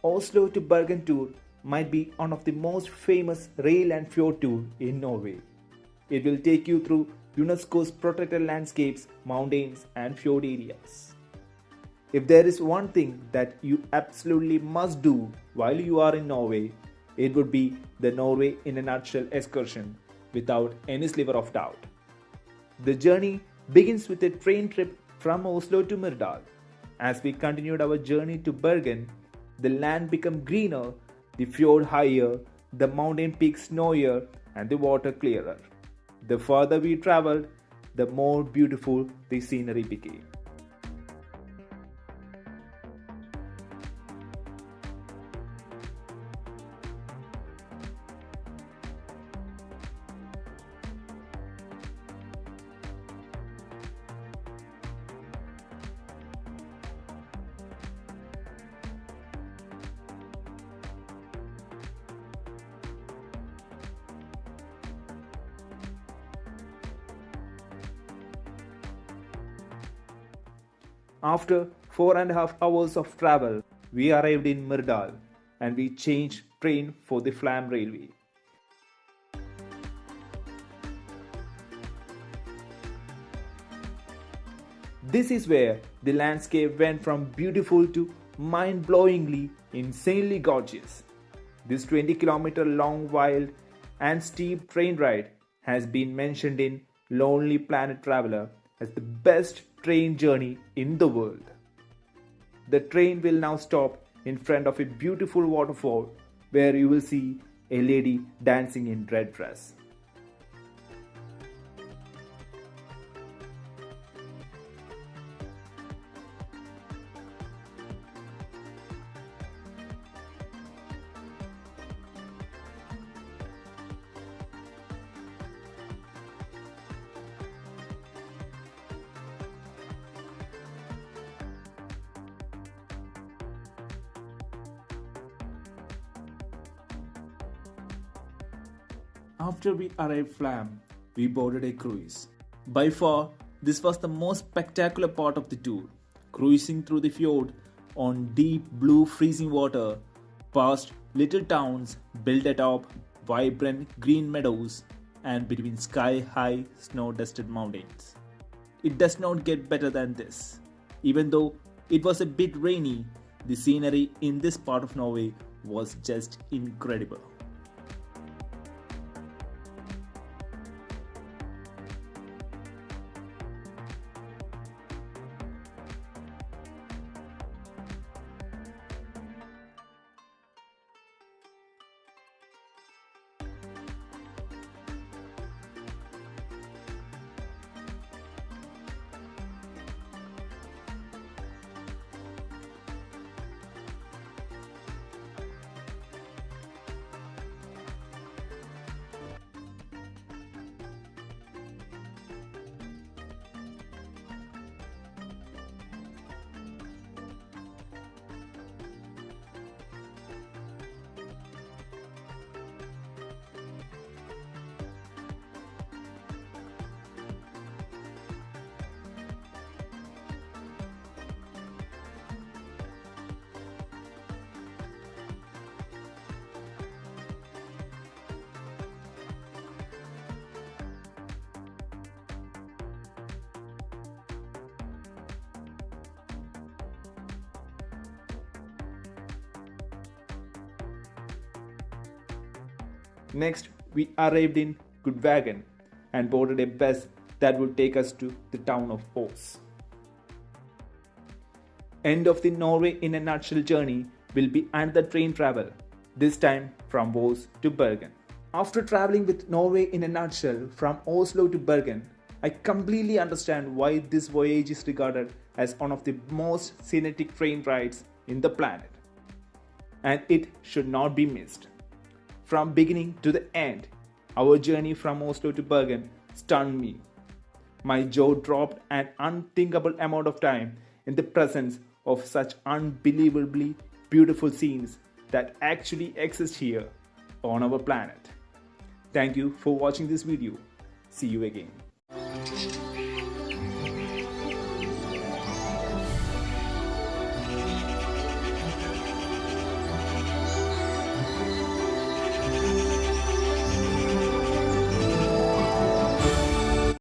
Oslo to Bergen tour might be one of the most famous rail and fjord tour in Norway. It will take you through UNESCO's protected landscapes, mountains and fjord areas. If there is one thing that you absolutely must do while you are in Norway, it would be the Norway in a nutshell excursion without any sliver of doubt. The journey begins with a train trip from Oslo to Myrdal. As we continued our journey to Bergen, the land became greener, the fjord higher, the mountain peaks snowier and the water clearer. The further we traveled, the more beautiful the scenery became. After 4.5 hours of travel, we arrived in Myrdal and we changed train for the Flåm Railway. This is where the landscape went from beautiful to mind-blowingly, insanely gorgeous. This 20-kilometer long, wild and steep train ride has been mentioned in Lonely Planet Traveler as the best train journey in the world. The train will now stop in front of a beautiful waterfall where you will see a lady dancing in red dress. After we arrived Flåm, we boarded a cruise. By far, this was the most spectacular part of the tour, cruising through the fjord on deep blue freezing water, past little towns built atop vibrant green meadows and between sky-high snow-dusted mountains. It does not get better than this. Even though it was a bit rainy, the scenery in this part of Norway was just incredible. Next, we arrived in Bergen and boarded a bus that would take us to the town of Ås. End of the Norway in a nutshell journey will be another train travel, this time from Ås to Bergen. After traveling with Norway in a nutshell from Oslo to Bergen, I completely understand why this voyage is regarded as one of the most scenic train rides in the planet. And it should not be missed. From beginning to the end, our journey from Oslo to Bergen stunned me. My jaw dropped an unthinkable amount of time in the presence of such unbelievably beautiful scenes that actually exist here on our planet. Thank you for watching this video. See you again.